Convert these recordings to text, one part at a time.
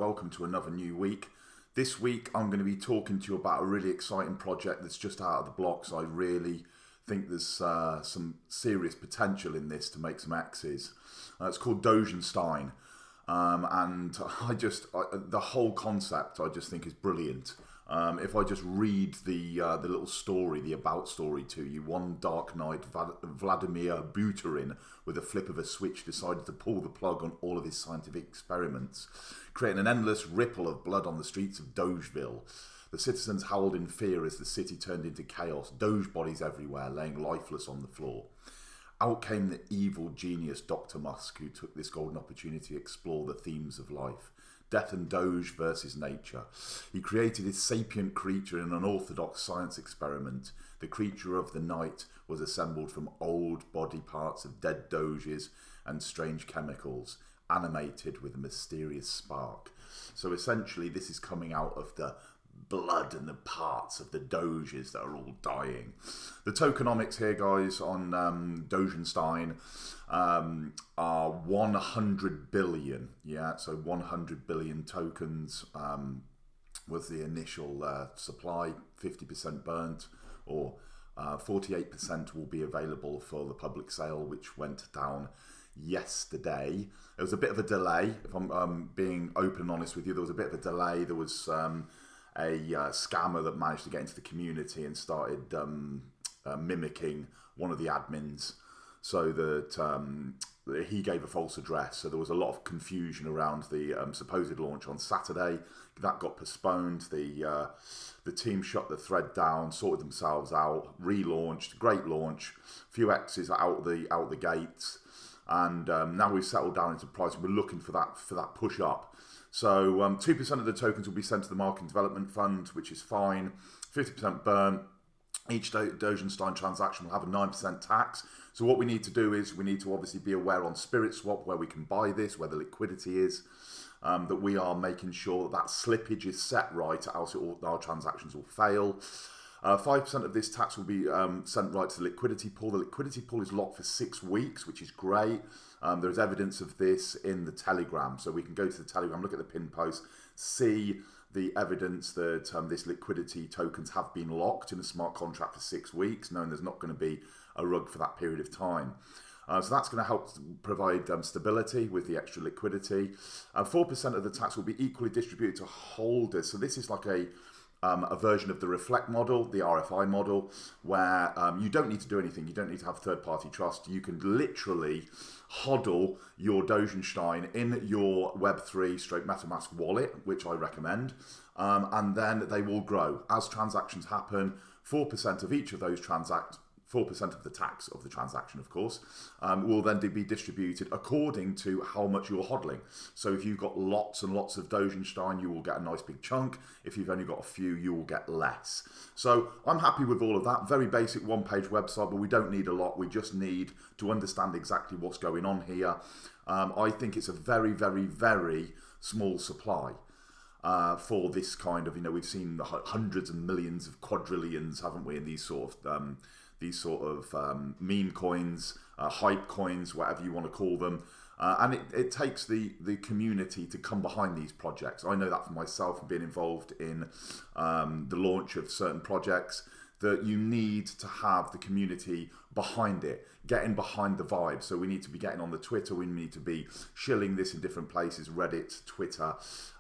welcome to another new week. This week I'm going to be talking to you about a really exciting project that's just out of the blocks. I really think there's some serious potential in this to make some X's. It's called Dogenstein, and the whole concept I just think is brilliant. If I just read the little story, the about story to you, one dark night, Vladimir Buterin, with a flip of a switch, decided to pull the plug on all of his scientific experiments, creating an endless ripple of blood on the streets of Dogeville. The citizens howled in fear as the city turned into chaos, Doge bodies everywhere, laying lifeless on the floor. Out came the evil genius Dr. Musk, who took this golden opportunity to explore the themes of life. Death and Doge versus nature. He created his sapient creature in an orthodox science experiment. The creature of the night was assembled from old body parts of dead Doges and strange chemicals, animated with a mysterious spark. So essentially this is coming out of the blood and the parts of the Doges that are all dying. The tokenomics here, guys, on Dogenstein are 100 billion. Yeah, so 100 billion tokens was the initial supply, 50% burnt, or 48% will be available for the public sale, which went down yesterday. There was a bit of a delay, if I'm being open and honest with you. There was a bit of a delay. There was a scammer that managed to get into the community and started mimicking one of the admins, so that he gave a false address. So there was a lot of confusion around the supposed launch on Saturday. That got postponed. The team shut the thread down, sorted themselves out, relaunched. Great launch. A few X's out the gates, and now we've settled down into price. We're looking for that push up. So 2% of the tokens will be sent to the Marketing Development Fund, which is fine. 50% burn. Each Dogenstein transaction will have a 9% tax. So what we need to do is we need to obviously be aware on SpiritSwap where we can buy this, where the liquidity is, that we are making sure that slippage is set right, else our transactions will fail. 5% of this tax will be sent right to the liquidity pool. The liquidity pool is locked for 6 weeks, which is great. There's evidence of this in the Telegram. So we can go to the Telegram, look at the pin post, see the evidence that this liquidity tokens have been locked in a smart contract for 6 weeks, knowing there's not going to be a rug for that period of time. So that's going to help provide stability with the extra liquidity. 4% of the tax will be equally distributed to holders. So this is like a version of the Reflect model, the RFI model, where you don't need to do anything. You don't need to have third-party trust. You can literally hodl your Dogenstein in your Web3 / Metamask wallet, which I recommend, and then they will grow. As transactions happen, 4% of each of those 4% of the tax of the transaction, of course, will then be distributed according to how much you're hodling. So if you've got lots and lots of Dogenstein, you will get a nice big chunk. If you've only got a few, you will get less. So I'm happy with all of that. Very basic one-page website, but we don't need a lot. We just need to understand exactly what's going on here. I think it's a very, very, very small supply. For this kind of, we've seen hundreds and millions of quadrillions, haven't we, in these sort of meme coins, hype coins, whatever you want to call them. And it takes the community to come behind these projects. I know that for myself, being involved in the launch of certain projects, that you need to have the community behind it, getting behind the vibe. So we need to be getting on the Twitter, we need to be shilling this in different places, Reddit, Twitter,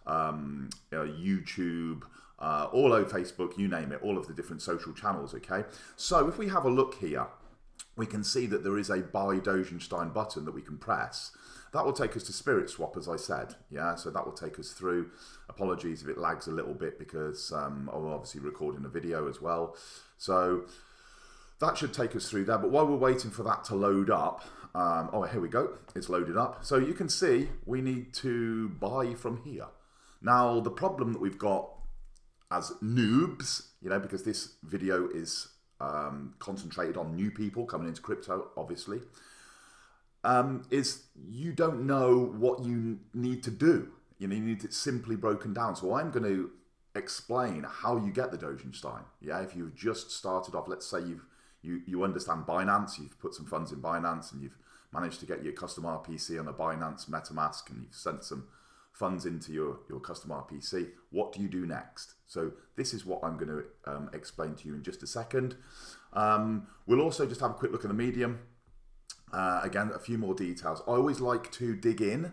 YouTube, all over Facebook, you name it, all of the different social channels, okay? So if we have a look here, we can see that there is a Buy Dogenstein button that we can press. That will take us to SpiritSwap, as I said, yeah? So that will take us through. Apologies if it lags a little bit because I'm obviously recording a video as well. So that should take us through there. But while we're waiting for that to load up, oh, here we go. It's loaded up. So you can see we need to buy from here. Now, the problem that we've got as noobs, because this video is concentrated on new people coming into crypto, obviously, is you don't know what you need to do. You need it simply broken down. So I'm going to explain how you get the Dogenstein. Yeah, if you've just started off, let's say you understand Binance, you've put some funds in Binance, and you've managed to get your CustomRPC on a Binance Metamask, and you've sent some funds into your custom RPC. What do you do next? So this is what I'm going to explain to you in just a second. We'll also just have a quick look at the medium. Again, a few more details. I always like to dig in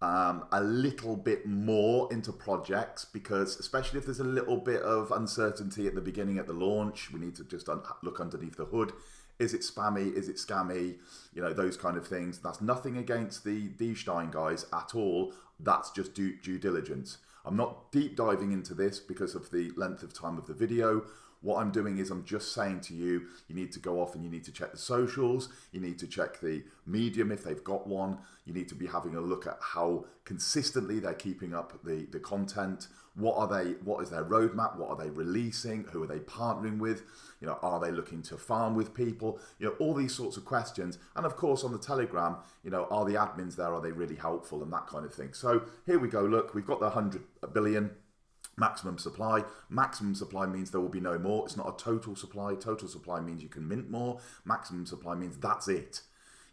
a little bit more into projects, because especially if there's a little bit of uncertainty at the beginning, at the launch, we need to just look underneath the hood. Is it spammy? Is it scammy? You know, those kind of things. That's nothing against the DSTEIN guys at all. That's just due diligence. I'm not deep diving into this because of the length of time of the video. What I'm doing is I'm just saying to you, you need to go off and you need to check the socials. You need to check the medium if they've got one. You need to be having a look at how consistently they're keeping up the content. What is their roadmap? What are they releasing? Who are they partnering with? You know, are they looking to farm with people? You know, all these sorts of questions. And of course, on the Telegram, you know, are the admins there? Are they really helpful? And that kind of thing. So here we go. Look, we've got the 100 billion. Maximum supply. Maximum supply means there will be no more. It's not a total supply. Total supply means you can mint more. Maximum supply means that's it.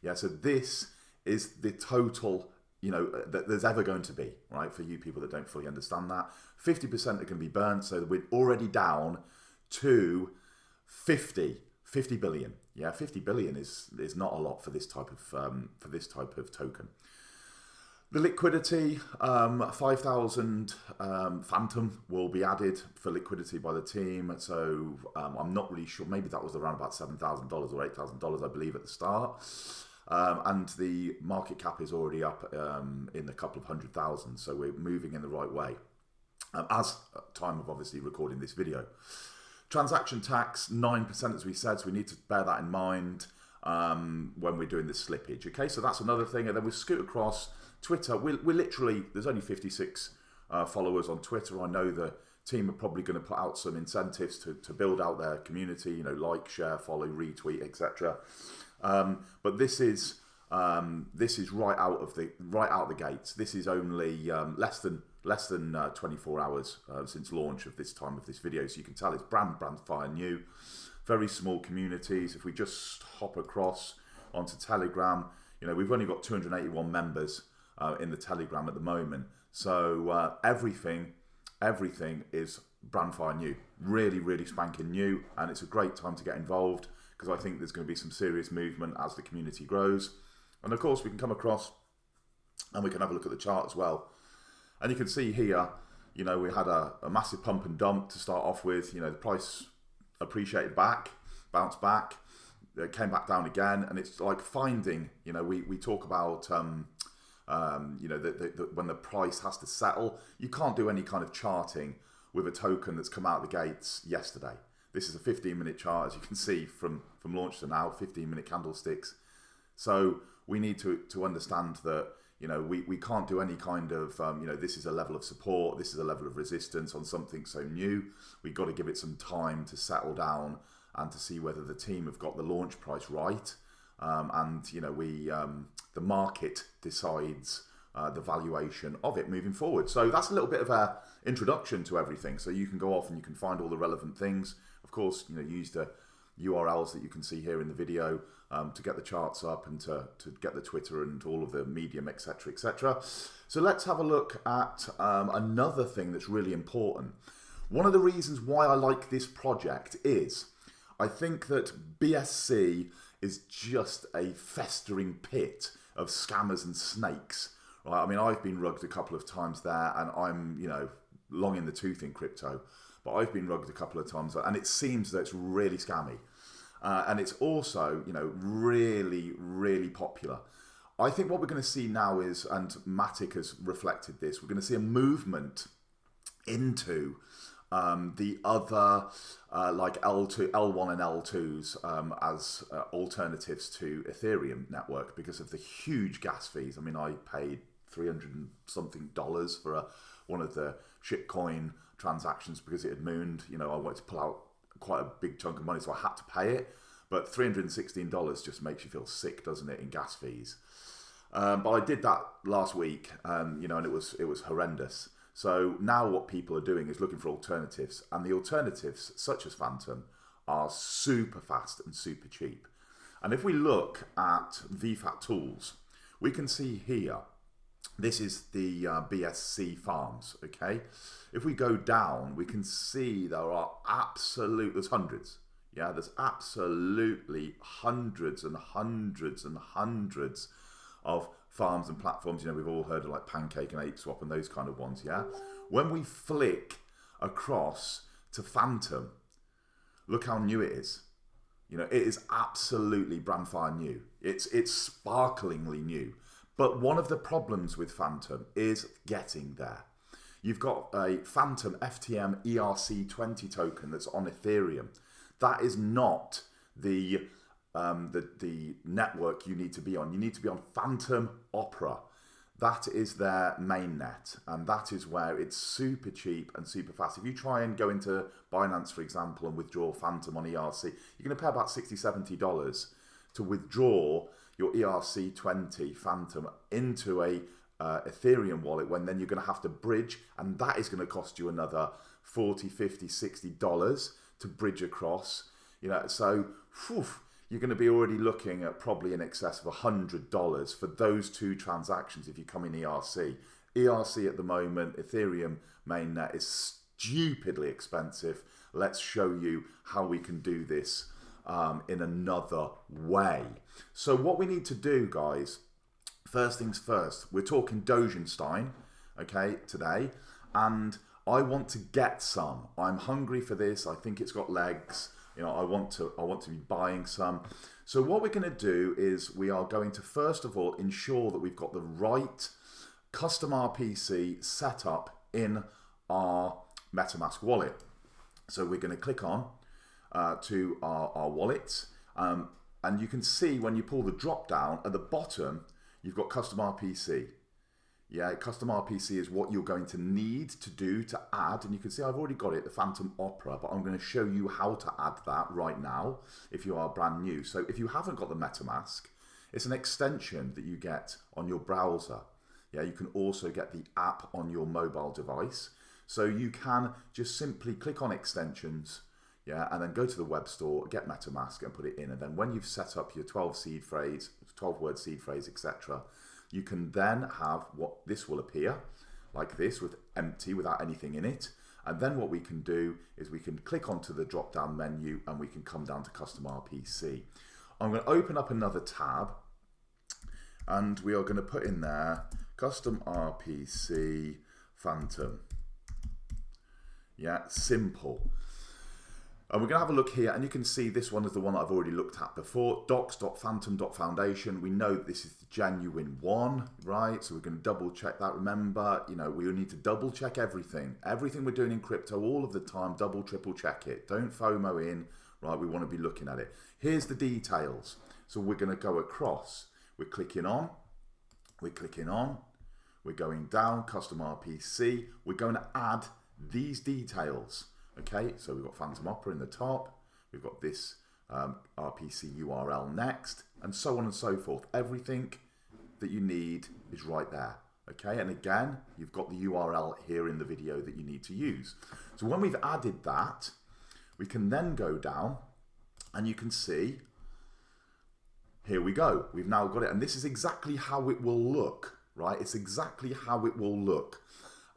Yeah, so this is the total, you know, that there's ever going to be, right? For you people that don't fully understand that. 50% are going to be burnt, so we're already down to 50 billion. Yeah, 50 billion is not a lot for this type of token. The liquidity, 5,000 Fantom will be added for liquidity by the team. So I'm not really sure. Maybe that was around about $7,000 or $8,000, I believe, at the start. And the market cap is already up in a couple of 100,000. So we're moving in the right way. As time of obviously recording this video. Transaction tax, 9%, as we said. So we need to bear that in mind when we're doing this slippage. Okay, so that's another thing. And then we scoot across Twitter. We're literally, there's only 56 followers on Twitter. I know the team are probably going to put out some incentives to build out their community, you know, like, share, follow, retweet, etc. But this is right out of the gates. This is only less than 24 hours since launch of this time of this video, so you can tell it's brand fire new. Very small communities. If we just hop across onto Telegram, you know, we've only got 281 members in the Telegram at the moment. So everything is brand fire new, really spanking new, and it's a great time to get involved because I think there's going to be some serious movement as the community grows. And of course we can come across and we can have a look at the chart as well. And you can see here, you know, we had a massive pump and dump to start off with. You know, the price appreciated back, bounced back, it came back down again, and it's like finding, you know, we talk about you know, when the price has to settle, you can't do any kind of charting with a token that's come out of the gates yesterday. This is a 15-minute chart, as you can see from launch to now, 15-minute candlesticks. So we need to understand that, you know, we can't do any kind of, you know, this is a level of support, this is a level of resistance on something so new. We've got to give it some time to settle down and to see whether the team have got the launch price right. And, you know, the market decides the valuation of it moving forward. So that's a little bit of an introduction to everything. So you can go off and you can find all the relevant things. Of course, you know, use the URLs that you can see here in the video to get the charts up and to get the Twitter and all of the medium, etc., etc. So let's have a look at another thing that's really important. One of the reasons why I like this project is I think that BSC is just a festering pit of scammers and snakes. Right? I mean, I've been rugged a couple of times there, and I'm, you know, long in the tooth in crypto, but I've been rugged a couple of times, and it seems that it's really scammy. And it's also, you know, really popular. I think what we're going to see now is, and Matic has reflected this, we're going to see a movement into the other like L1 and L2s as alternatives to Ethereum network because of the huge gas fees. I mean, I paid $300 and something for one of the shitcoin transactions because it had mooned. You know, I wanted to pull out quite a big chunk of money, so I had to pay it. But $316 just makes you feel sick, doesn't it, in gas fees? But I did that last week, you know, and it was horrendous. So now what people are doing is looking for alternatives, and the alternatives, such as Fantom, are super fast and super cheap. And if we look at VFAT tools, we can see here this is the BSC farms, okay? If we go down, we can see there are there's hundreds. Yeah, there's absolutely hundreds and hundreds and hundreds of farms and platforms. You know, we've all heard of like Pancake and ApeSwap and those kind of ones, yeah? When we flick across to Fantom, look how new it is. You know, it is absolutely brand fire new. It's sparklingly new. But one of the problems with Fantom is getting there. You've got a Fantom FTM ERC20 token that's on Ethereum. That is not the network you need to be on. You need to be on Fantom Opera. That is their mainnet, and that is where it's super cheap and super fast. If you try and go into Binance, for example, and withdraw Fantom on ERC, you're going to pay about $60, $70 to withdraw your ERC20 Fantom into a Ethereum wallet, when then you're going to have to bridge, and that is going to cost you another $40, $50, $60 to bridge across. You know, so you're going to be already looking at probably in excess of $100 for those two transactions if you come in ERC. ERC at the moment, Ethereum mainnet, is stupidly expensive. Let's show you how we can do this in another way. So what we need to do, guys, first things first, we're talking Dogenstein, okay, today, and I want to get some. I'm hungry for this. I think it's got legs. You know, I want to be buying some. So what we're going to do is we are going to first of all ensure that we've got the right CustomRPC setup in our MetaMask wallet. So we're going to click on to our wallet, and you can see when you pull the drop down at the bottom, you've got CustomRPC. Yeah, CustomRPC is what you're going to need to do to add, and you can see I've already got it, the Fantom Opera, but I'm going to show you how to add that right now if you are brand new. So if you haven't got the MetaMask, it's an extension that you get on your browser. Yeah, you can also get the app on your mobile device. So you can just simply click on extensions, yeah, and then go to the web store, get MetaMask and put it in. And then when you've set up your 12 seed phrase, 12 word seed phrase, etc., you can then have what this will appear like this, with empty, without anything in it. And then what we can do is we can click onto the drop down menu and we can come down to CustomRPC. I'm going to open up another tab and we are going to put in there CustomRPC Fantom. Yeah, simple. And we're going to have a look here, and you can see this one is the one that I've already looked at before, docs.fantom.foundation. We know that this is the genuine one, right? So we're going to double check that. Remember, you know, we need to double check everything. Everything we're doing in crypto all of the time, double, triple check it. Don't FOMO in, right? We want to be looking at it. Here's the details. So we're going to go across. We're clicking on, we're going down, CustomRPC. We're going to add these details. Okay, so we've got Fantom Opera in the top, we've got this RPC URL next, and so on and so forth. Everything that you need is right there. Okay, and again, you've got the URL here in the video that you need to use. So when we've added that, we can then go down and you can see, here we go. We've now got it, and this is exactly how it will look, right? It's exactly how it will look.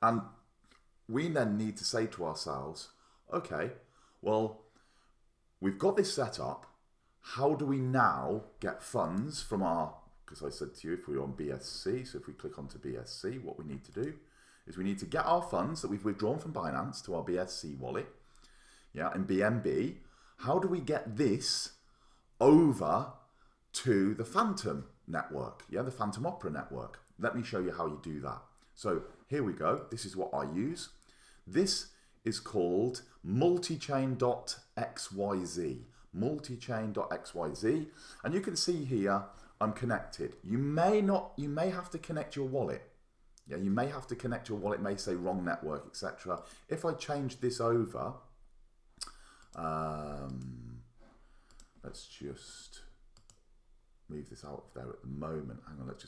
And we then need to say to ourselves, okay, well, we've got this set up. How do we now get funds from our, because I said to you, if we're on BSC, so if we click onto BSC, what we need to do is we need to get our funds that we've withdrawn from Binance to our BSC wallet, yeah, and BNB. How do we get this over to the Fantom network, yeah, the Fantom Opera network? Let me show you how you do that. So here we go. This is what I use. This is called MultiChain.xyz. MultiChain.xyz. And you can see here, I'm connected. You may have to connect your wallet. Yeah, you may have to connect your wallet, it may say wrong network, etc. If I change this over, let's just move this out of there at the moment. Hang on, let's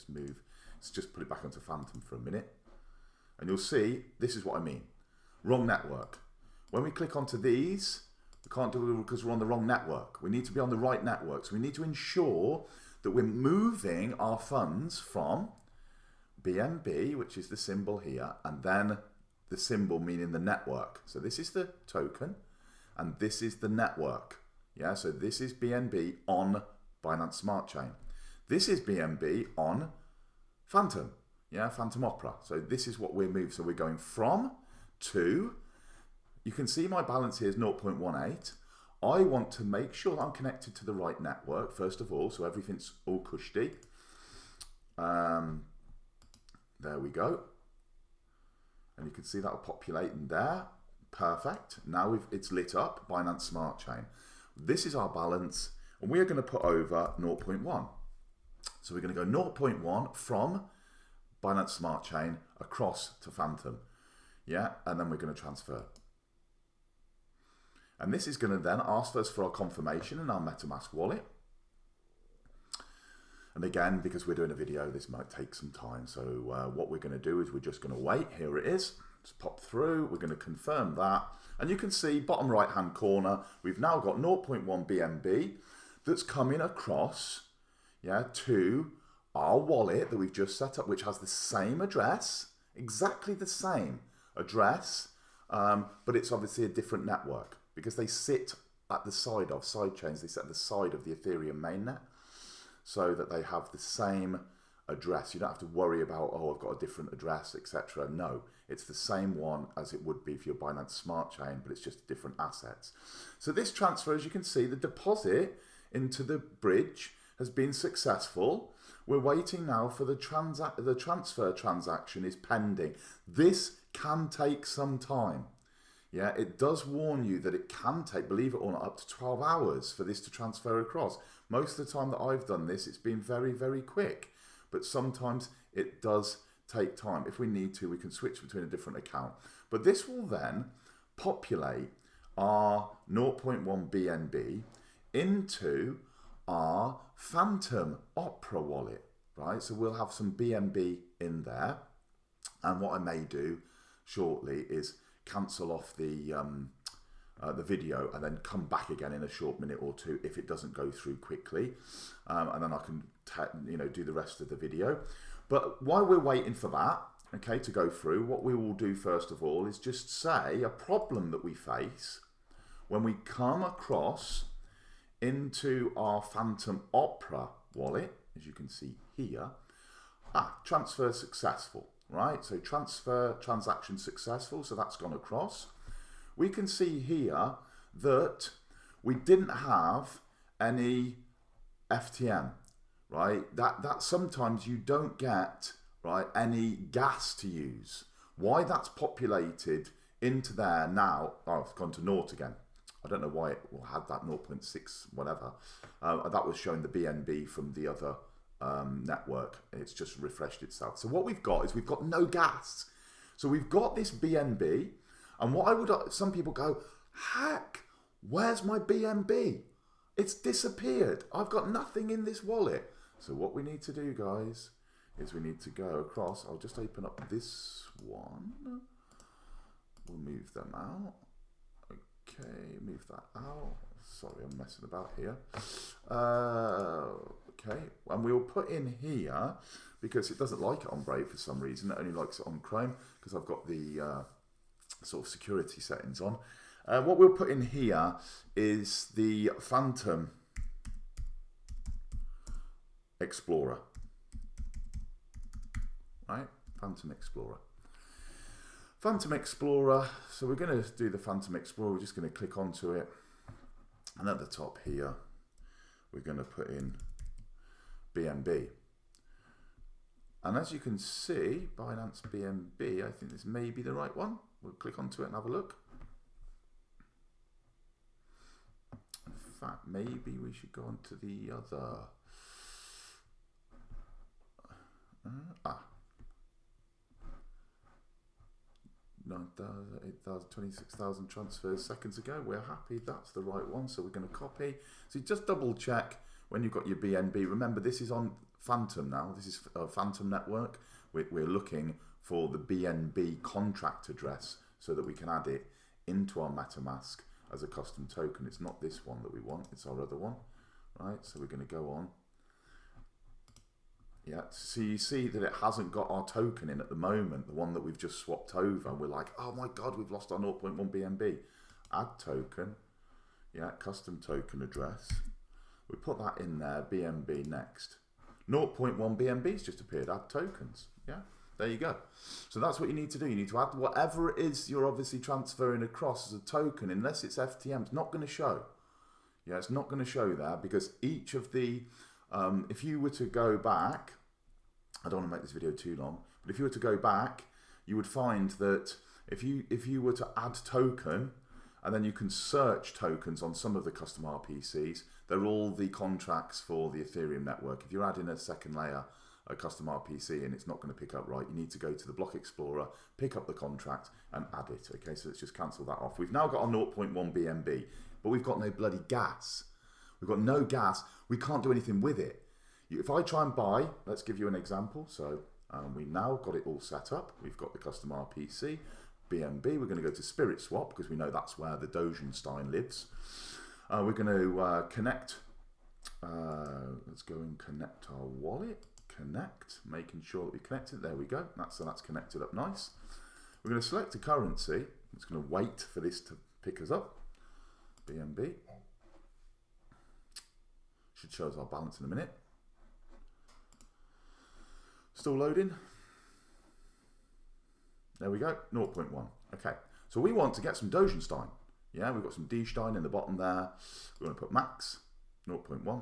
just put it back onto Fantom for a minute. And you'll see, this is what I mean. Wrong network. When we click onto these, we can't do it because we're on the wrong network. We need to be on the right network. So we need to ensure that we're moving our funds from BNB, which is the symbol here, and then the symbol meaning the network. So this is the token, and this is the network. Yeah, so this is BNB on Binance Smart Chain. This is BNB on Fantom. Yeah, Fantom Opera. So this is what we're moving. So we're going from to, you can see my balance here is 0.18. I want to make sure that I'm connected to the right network, first of all, so everything's all cushy. There we go. And you can see that will populate in there. Perfect. Now it's lit up, Binance Smart Chain. This is our balance, and we're going to put over 0.1. So we're going to go 0.1 from Binance Smart Chain across to Fantom. Yeah, and then we're going to transfer. And this is going to then ask us for our confirmation in our MetaMask wallet. And again, because we're doing a video, this might take some time. So what we're going to do is we're just going to wait. Here it is. Just pop through. We're going to confirm that. And you can see bottom right hand corner, we've now got 0.1 BNB that's coming across, yeah, to our wallet that we've just set up, which has the same address, exactly the same address, but it's obviously a different network because they sit at the side of sidechains. They sit at the side of the Ethereum mainnet so that they have the same address. You don't have to worry about, oh, I've got a different address, etc. No, it's the same one as it would be for your Binance Smart Chain, but it's just different assets. So this transfer, as you can see, the deposit into the bridge has been successful. We're waiting now for the transfer transaction is pending. This can take some time. Yeah, it does warn you that it can take, believe it or not, up to 12 hours for this to transfer across. Most of the time that I've done this, it's been very, very quick. But sometimes it does take time. If we need to, we can switch between a different account. But this will then populate our 0.1 BNB into our Fantom Opera wallet, right? So we'll have some BNB in there. And what I may do shortly is cancel off the video and then come back again in a short minute or two if it doesn't go through quickly, and then I can do the rest of the video. But while we're waiting for that, okay, to go through, what we will do first of all is just say a problem that we face when we come across into our Fantom Opera wallet, as you can see here. Transfer successful, right? So transfer transaction successful, so that's gone across. We can see here that we didn't have any FTM, right? That sometimes you don't get, right, any gas to use. Why that's populated into there now, oh, it's gone to naught again. I don't know why it had that 0.6 whatever. That was showing the BNB from the other network. It's just refreshed itself. So what we've got is we've got no gas. So we've got this BNB, and what I would, some people go, heck, where's my BNB? It's disappeared. I've got nothing in this wallet. So what we need to do, guys, is we need to go across. I'll just open up this one. We'll move them out. Okay, move that out. Sorry, I'm messing about here. Okay, and we'll put in here, because it doesn't like it on Brave for some reason. It only likes it on Chrome, because I've got the sort of security settings on. What we'll put in here is the Fantom Explorer. Right, Fantom Explorer. Fantom Explorer, so we're going to do the Fantom Explorer, we're just going to click onto it, and at the top here we're going to put in BNB, and as you can see, Binance BNB, I think this may be the right one. We'll click onto it and have a look. In fact, maybe we should go on to the other, 26,000 transfers seconds ago. We're happy that's the right one, so we're going to copy. So you just double check when you've got your BNB. Remember, this is on Fantom now. This is a Fantom network. We're looking for the BNB contract address so that we can add it into our MetaMask as a custom token. It's not this one that we want, it's our other one, right? So we're going to go on. Yeah, so you see that it hasn't got our token in at the moment, the one that we've just swapped over. We're like, oh my God, we've lost our 0.1 BNB. Add token, yeah, custom token address. We put that in there, BNB next. 0.1 BNB's just appeared, add tokens, yeah. There you go. So that's what you need to do. You need to add whatever it is you're obviously transferring across as a token, unless it's FTM, it's not going to show. Yeah, it's not going to show there because each of the, if you were to go back, I don't want to make this video too long, but if you were to go back, you would find that if you were to add token, and then you can search tokens on some of the custom RPCs, they're all the contracts for the Ethereum network. If you're adding a second layer, a custom RPC, and it's not going to pick up right, you need to go to the block explorer, pick up the contract and add it. Okay, so let's just cancel that off. We've now got our 0.1 BNB, but we've got no bloody gas. We've got no gas. We can't do anything with it. If I try and buy, let's give you an example. So we now got it all set up. We've got the custom RPC, BNB. We're going to go to SpiritSwap because we know that's where the Dogenstein lives. We're going to connect. Let's go and connect our wallet. Connect, making sure that we connect it. There we go. That's connected up nice. We're going to select a currency. It's going to wait for this to pick us up. BNB. Should show us our balance in a minute. Still loading. There we go, 0.1. Okay, so we want to get some Dogenstein. Yeah, we've got some D-Stein in the bottom there. We're going to put max, 0.1.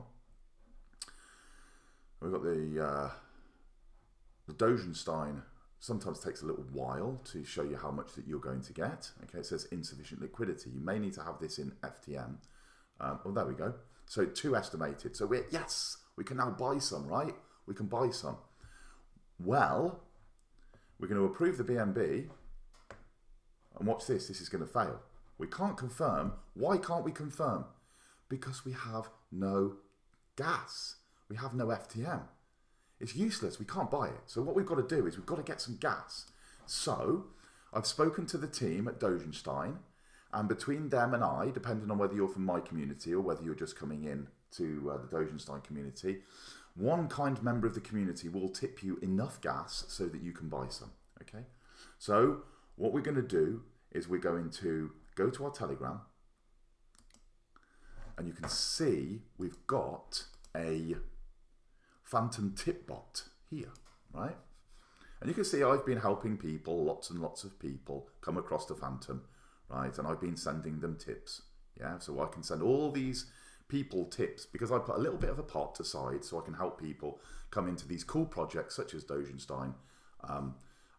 We've got the Dogenstein. Sometimes takes a little while to show you how much that you're going to get. Okay, it says insufficient liquidity. You may need to have this in FTM. Well, there we go. So 2 estimated. So yes, we can now buy some, right? We can buy some. Well, we're going to approve the BNB. And watch this. This is going to fail. We can't confirm. Why can't we confirm? Because we have no gas. We have no FTM. It's useless. We can't buy it. So what we've got to do is we've got to get some gas. So I've spoken to the team at Dogenstein, and between them and I, depending on whether you're from my community or whether you're just coming in to the Dogenstein community, one kind member of the community will tip you enough gas so that you can buy some. Okay. So what we're going to do is we're going to go to our Telegram, and you can see we've got a Fantom Tipbot here, right? And you can see I've been helping people, lots and lots of people, come across to Fantom, right? And I've been sending them tips, yeah? So I can send all these people tips because I put a little bit of a pot aside so I can help people come into these cool projects such as Dogenstein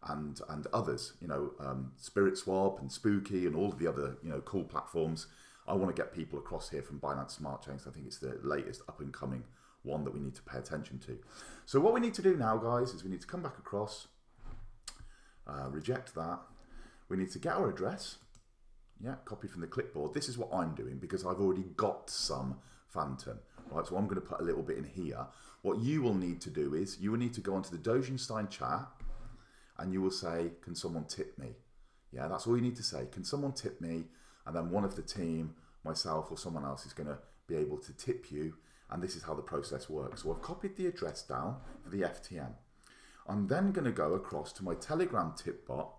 and others, you know, SpiritSwap and Spooky and all of the other, you know, cool platforms. I want to get people across here from Binance Smart Chains. I think it's the latest up and coming one that we need to pay attention to. So what we need to do now, guys, is we need to come back across, reject that. We need to get our address, yeah, copied from the clipboard. This is what I'm doing because I've already got some Fantom, right? So I'm going to put a little bit in here. What you will need to do is you will need to go onto the Dogenstein chat and you will say, can someone tip me? Yeah, that's all you need to say. Can someone tip me? And then one of the team, myself or someone else, is going to be able to tip you. And this is how the process works. So I've copied the address down for the FTM. I'm then going to go across to my Telegram Tipbot,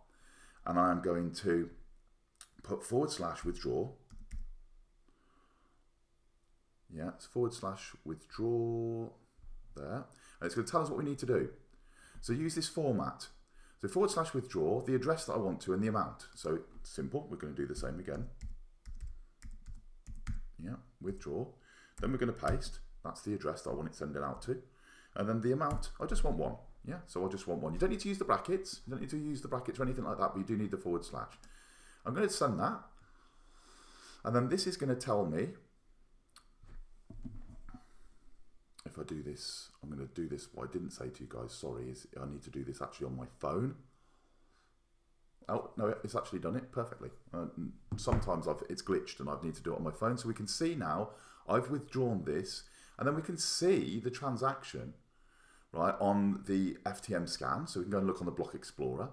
and I am going to put / withdraw. Yeah, it's / withdraw there. And it's going to tell us what we need to do. So use this format. So / withdraw, the address that I want to and the amount. So simple, we're going to do the same again. Yeah, withdraw. Then we're going to paste. That's the address that I want it sending out to. And then the amount, I just want 1. Yeah, so I just want 1. You don't need to use the brackets. You don't need to use the brackets or anything like that, but you do need the /. I'm going to send that. And then this is going to tell me, if I do this, I'm going to do this. What I didn't say to you guys, sorry, is I need to do this actually on my phone. Oh, no, it's actually done it perfectly. Sometimes it's glitched and I need to do it on my phone. So we can see now I've withdrawn this, and then we can see the transaction, right, on the FTM scan. So we can go and look on the Block Explorer.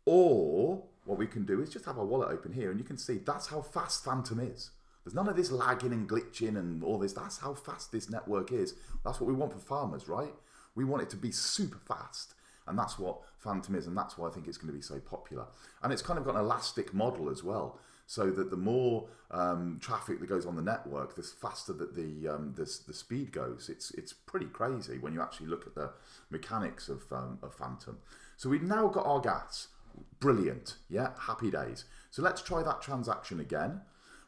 Or what we can do is just have our wallet open here, and you can see that's how fast Fantom is. There's none of this lagging and glitching and all this. That's how fast this network is. That's what we want for farmers, right? We want it to be super fast. And that's what Fantom is, and that's why I think it's going to be so popular. And it's kind of got an elastic model as well, so that the more traffic that goes on the network, the faster that the speed goes. It's pretty crazy when you actually look at the mechanics of Fantom. So we've now got our gas. Brilliant. Yeah, happy days. So let's try that transaction again.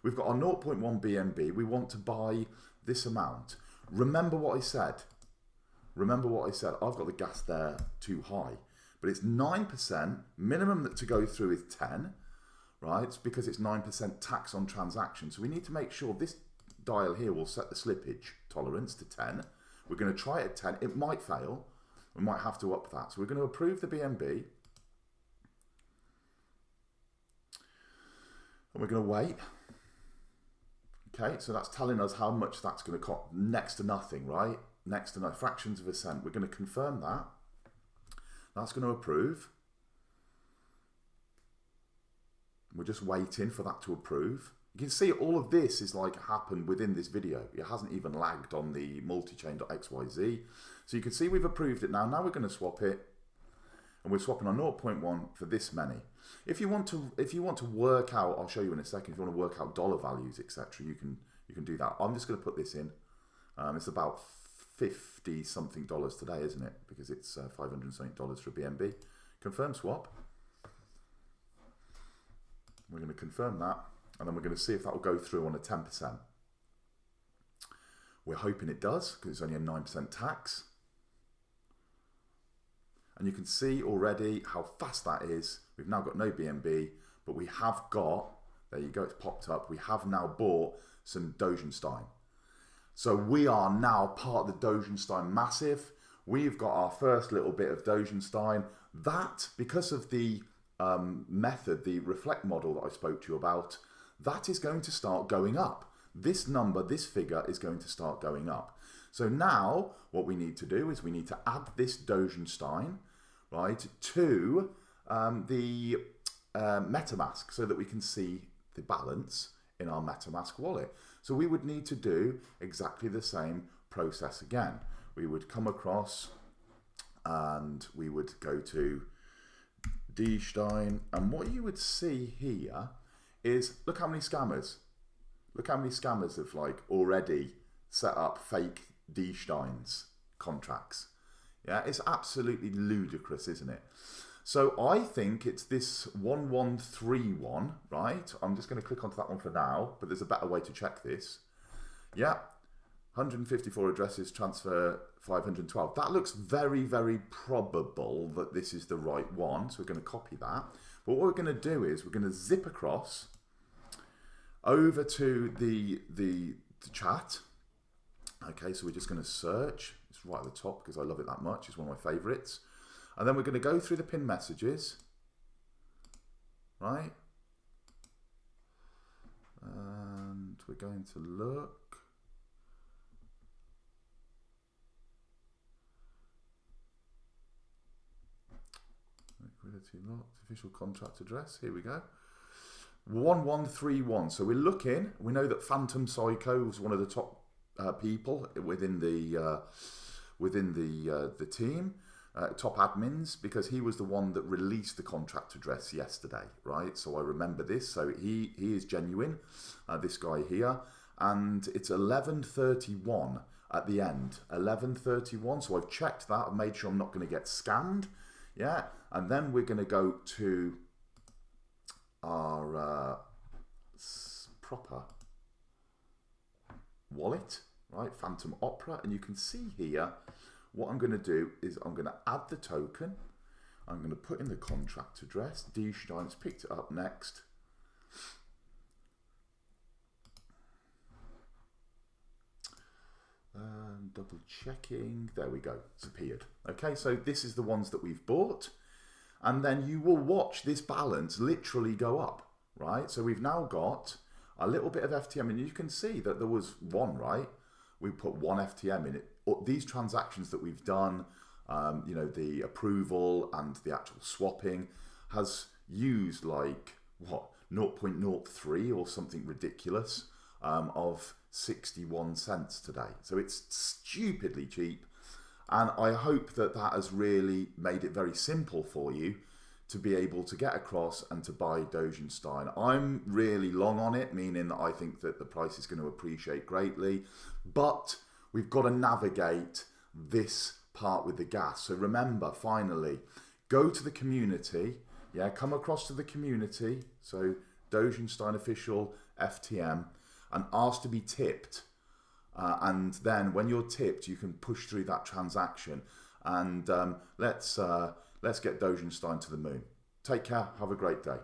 We've got our 0.1 BNB. We want to buy this amount. Remember what I said. Remember what I said. I've got the gas there too high, but it's 9%. Minimum to go through is 10, right? It's because it's 9% tax on transaction. So we need to make sure this dial here will set the slippage tolerance to 10. We're going to try it at 10. It might fail. We might have to up that. So we're going to approve the BNB. And we're going to wait. Okay, so that's telling us how much that's going to cost. Next to nothing, right? Next to no fractions of a cent. We're going to confirm that. That's going to approve. We're just waiting for that to approve. You can see all of this is like happened within this video. It hasn't even lagged on the multichain.xyz. So you can see we've approved it now. Now we're going to swap it. And we're swapping on 0.1 for this many. If you want to work out, I'll show you in a second, if you want to work out dollar values, etc., you can do that. I'm just going to put this in. It's about $50 something today, isn't it? Because it's $500 something for BNB. Confirm swap. We're going to confirm that, and then we're going to see if that will go through on a 10%. We're hoping it does, because it's only a 9% tax. And you can see already how fast that is. We've now got no BNB, but we have got, there you go, it's popped up. We have now bought some Dogenstein. So we are now part of the Dogenstein massive. We've got our first little bit of Dogenstein. That, because of the method, the reflect model that I spoke to you about, that is going to start going up. This number, this figure is going to start going up. So now what we need to do is we need to add this Dogenstein, right, to the Metamask so that we can see the balance in our Metamask wallet. So we would need to do exactly the same process again. We would come across and we would go to DSTEIN, and what you would see here is, look how many scammers. Look how many scammers have like already set up fake DSTEINs contracts. Yeah, it's absolutely ludicrous, isn't it? So I think it's this 1131, right? I'm just going to click onto that one for now, but there's a better way to check this. Yeah, 154 addresses, transfer 512. That looks very, very probable that this is the right one. So we're going to copy that. But what we're going to do is we're going to zip across over to the chat. Okay, so we're just going to search. It's right at the top because I love it that much. It's one of my favorites. And then we're going to go through the pinned messages, right? And we're going to look. Liquidity locked, official contract address. Here we go. 1131. So we're looking. We know that Fantom Psycho is one of the top people within the team. Top admins, because he was the one that released the contract address yesterday, right? So I remember this. So he is genuine, this guy here, and it's 1131 at the end. 1131. So I've checked that. I've made sure I'm not going to get scammed. Yeah, and then we're going to go to our proper wallet, right? Fantom Opera, and you can see here. What I'm going to do is I'm going to add the token. I'm going to put in the contract address. DSTEIN's picked it up next. Double checking. There we go. It's appeared. Okay, so this is the ones that we've bought. And then you will watch this balance literally go up, right? So we've now got a little bit of FTM, and you can see that there was one, right? We put one FTM in it. These transactions that we've done, you know, the approval and the actual swapping has used like, what, 0.03 or something ridiculous of 61 cents today. So it's stupidly cheap. And I hope that that has really made it very simple for you to be able to get across and to buy Dogenstein. I'm really long on it, meaning that I think that the price is going to appreciate greatly, but we've got to navigate this part with the gas. So remember, finally, go to the community, come across to the community, so Dogenstein official FTM, and ask to be tipped. And then when you're tipped, you can push through that transaction, and let's get Dogenstein to the moon. Take care. Have a great day.